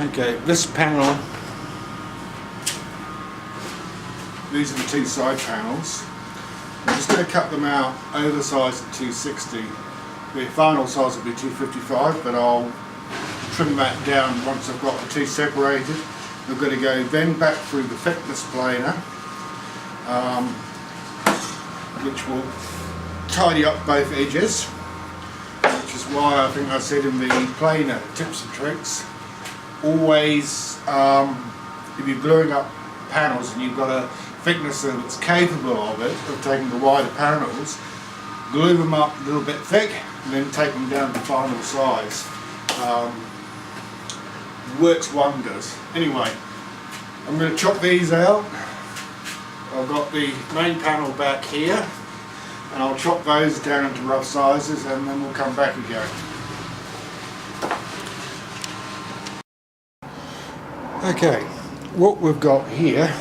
Okay, this panel, these are the two side panels. I'm just going to cut them out oversized at 260. The final size will be 255, but I'll trim that down once I've got the two separated. I'm going to go then back through the thickness planer, which will tidy up both edges, which is why I think I said in the planer tips and tricks, always if you're gluing up panels and you've got a thickness that's capable of it, of taking the wider panels, glue them up a little bit thick and then take them down to final size. Works wonders. Anyway, I'm going to chop these out. I've got the main panel back here and I'll chop those down into rough sizes and then we'll come back again. Okay, what we've got here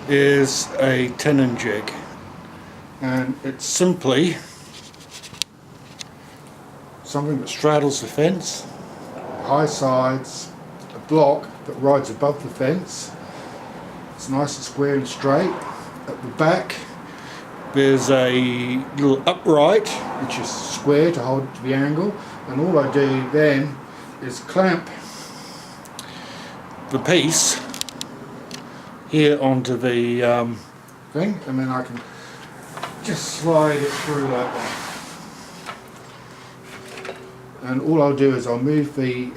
is a Tenon Jig, and it's simply something that straddles the fence, high sides, a block that rides above the fence. It's nice and square and straight. At the back there's a little upright which is square to hold it to the angle, and all I do then is clamp the piece here onto the thing, and then I can just slide it through like that. And all I'll do is I'll move the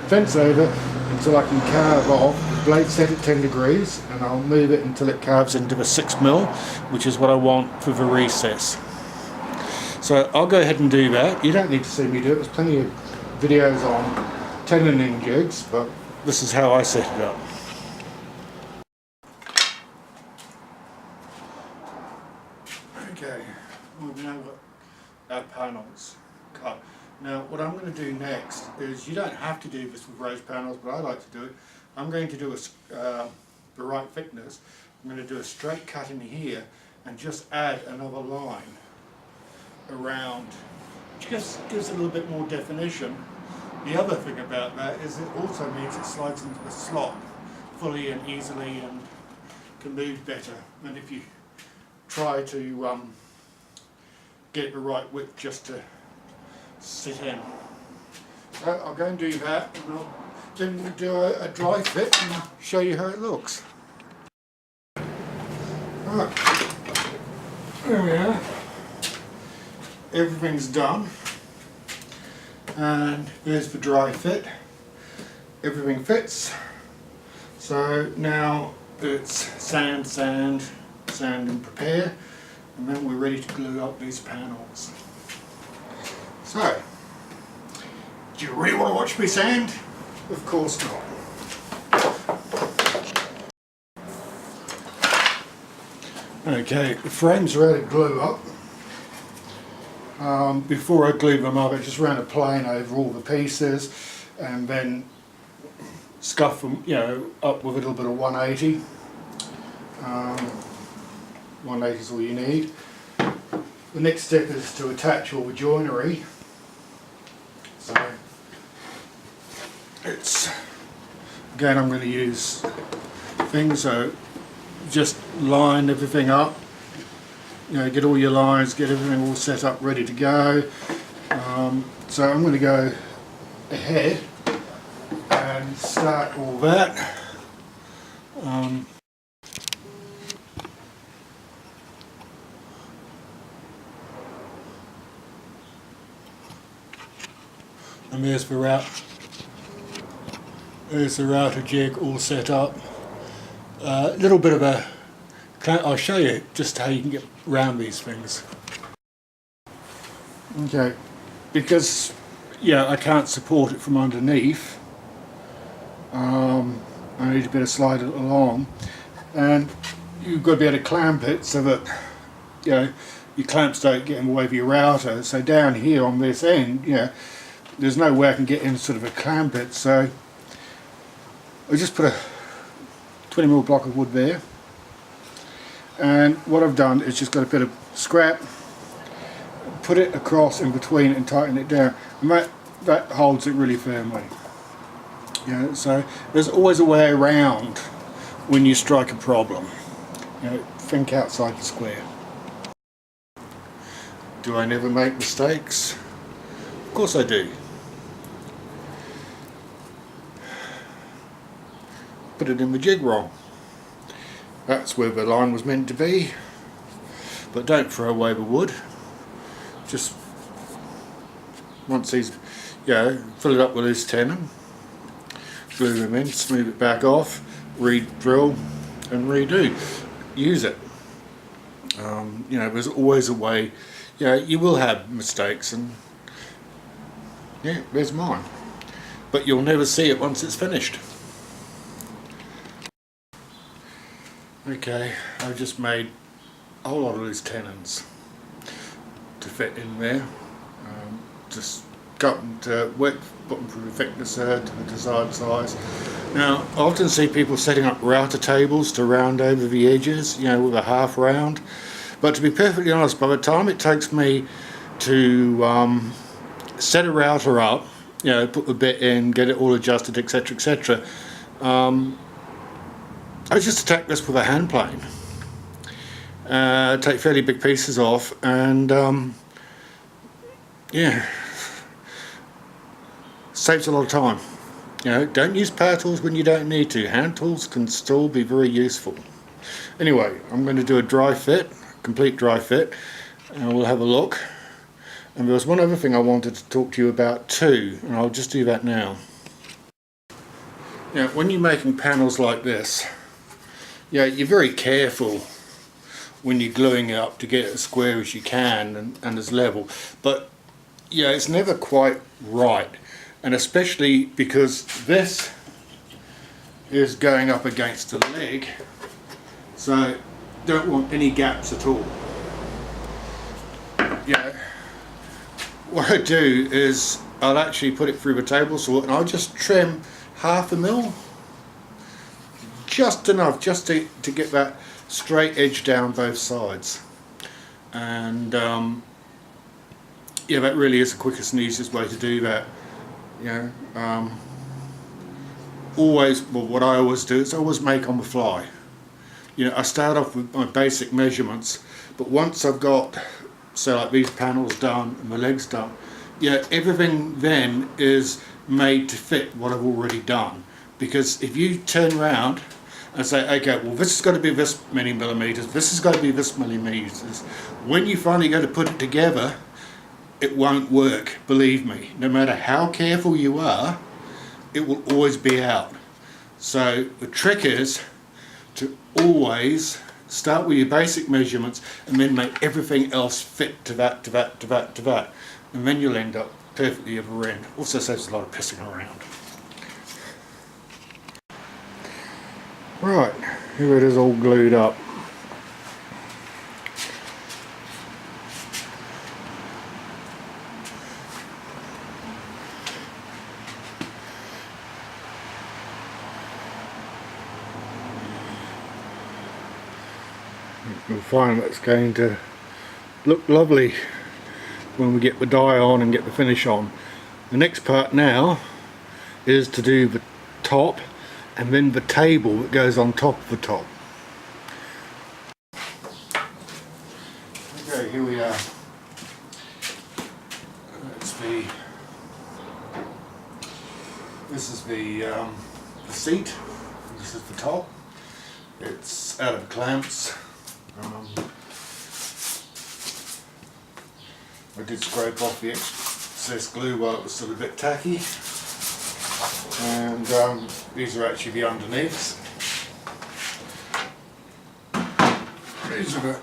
fence over until I can carve off. The blade's set at 10 degrees and I'll move it until it carves into the 6mm, which is what I want for the recess. So I'll go ahead and do that. You don't need to see me do it, there's plenty of videos on Tenon jigs, but this is how I set it up. Okay, we've now got our panels cut. Now what I'm going to do next is, you don't have to do this with raised panels, but I like to do it. I'm going to do the right thickness. I'm going to do a straight cut in here and just add another line around, which just gives it a little bit more definition. The other thing about that is it also means it slides into the slot fully and easily and can move better than if you try to get the right width just to sit in. So I'll go and do that, and I'll then do a dry fit and show you how it looks. Right, there we are. Everything's done. And there's the dry fit. Everything fits. So now it's sand, sand, sand and prepare, and then we're ready to glue up these panels. So, do you really want to watch me sand? Of course not. Okay, the frames are ready to glue up. Before I glue them up, I just ran a plane over all the pieces and then scuff them, up with a little bit of 180. 180 is all you need. The next step is to attach all the joinery. So it's, again, I'm going to use things, so just line everything up. Get all your lines, get everything all set up, ready to go. So I'm going to go ahead and start all that. And there's the router jig all set up. A little bit of a, I'll show you just how you can get around these things. Okay, because I can't support it from underneath, I need to be able to slide it along, and you've got to be able to clamp it so that your clamps don't get in the way of your router. So down here on this end, there's no way I can get in sort of a clamp it, so I just put a 20mm block of wood there. And what I've done is just got a bit of scrap, put it across in between and tighten it down. And that holds it really firmly. You know, so there's always a way around when you strike a problem. You know, think outside the square. Do I never make mistakes? Of course I do. Put it in the jig wrong. That's where the line was meant to be. But don't throw away the wood. Just once these, you know, fill it up with loose tenon, glue them in, smooth it back off, re-drill and redo. Use it. You know, there's always a way. You know, you will have mistakes, and yeah, there's mine. But you'll never see it once it's finished. Okay, I've just made a whole lot of loose tenons to fit in there. Just cut them to width, put them through the thickness to the desired size. Now, I often see people setting up router tables to round over the edges, you know, with a half round. But to be perfectly honest, by the time it takes me to set a router up, you know, put the bit in, get it all adjusted, etc., etc., I just attack this with a hand plane. Take fairly big pieces off, and yeah, saves a lot of time. You know, don't use power tools when you don't need to. Hand tools can still be very useful. Anyway, I'm going to do a dry fit, complete dry fit, and we'll have a look. And there was one other thing I wanted to talk to you about too, and I'll just do that now. Now, when you're making panels like this, yeah, you're very careful when you're gluing it up to get it as square as you can and as level, but yeah, it's never quite right, and especially because this is going up against the leg, so don't want any gaps at all. Yeah, what I do is I'll actually put it through the table saw, and I'll just trim 1/2 mil, just enough, just to get that straight edge down both sides. And yeah, that really is the quickest and easiest way to do that. You know, always, well, what I always do is I always make on the fly. You know, I start off with my basic measurements, but once I've got, so like these panels done and the legs done, yeah, everything then is made to fit what I've already done. Because if you turn around and say, okay, well, this has got to be this many millimeters, this has got to be this many millimeters, when you finally go to put it together, it won't work, believe me. No matter how careful you are, it will always be out. So the trick is to always start with your basic measurements and then make everything else fit to that, to that, to that, to that. And then you'll end up perfectly at the end. Also saves a lot of pissing around. Right, here it is all glued up. You'll find that's going to look lovely when we get the dye on and get the finish on. The next part now is to do the top and then the table that goes on top of the top. Okay, here we are. This is the seat, this is the top. It's out of clamps. I did scrape off the excess glue while it was still a bit tacky, and these are actually the underneaths. These are the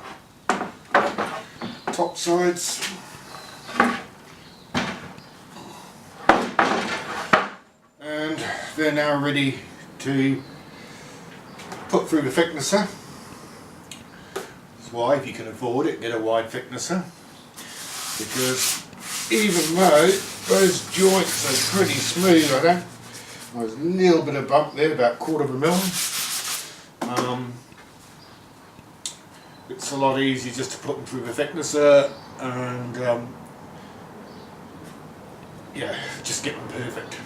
top sides, and they're now ready to put through the thicknesser. That's why, if you can afford it, get a wide thicknesser. Because even though those joints are pretty smooth, there's a little bit of bump there, about 1/4 mil. It's a lot easier just to put them through the thicknesser and yeah, just get them perfect.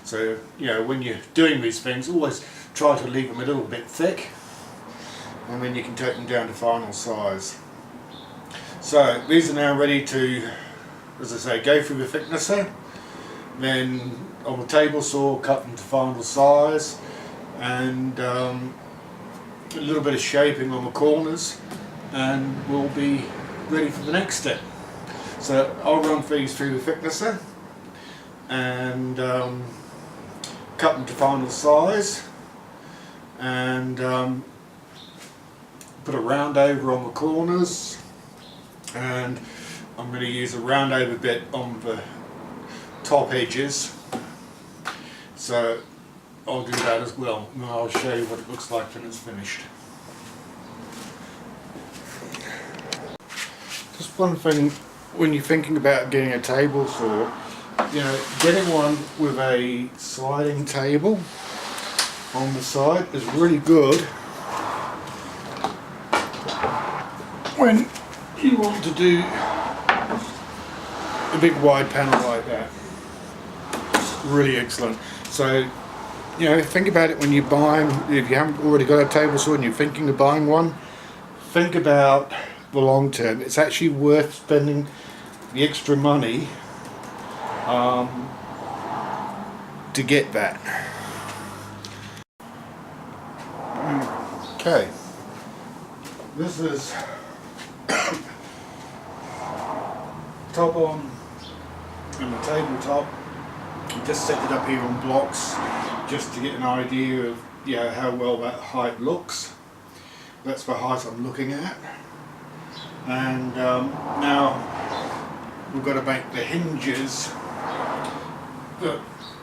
So, you know, when you're doing these things, always try to leave them a little bit thick, and then you can take them down to final size. So these are now ready to, as I say, go through the thicknesser. Then on the table saw, cut them to final size, and a little bit of shaping on the corners, and we'll be ready for the next step. So I'll run these through the thicknesser and cut them to final size, and put a round over on the corners, and I'm going to use a round over bit on the top edges, so I'll do that as well, and I'll show you what it looks like when it's finished. Just one thing, when you're thinking about getting a table saw, you know, getting one with a sliding table on the side is really good when you want to do a big wide panel like that. Really excellent. So, you know, think about it when you're buying, if you haven't already got a table saw and you're thinking of buying one, think about the long term. It's actually worth spending the extra money to get that. Okay, this is top on and the tabletop. Just set it up here on blocks just to get an idea of, you know, how well that height looks. That's the height I'm looking at. And now we've got to make the hinges that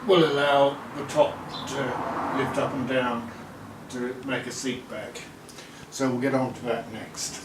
will allow the top to lift up and down to make a seat back. So we'll get on to that next.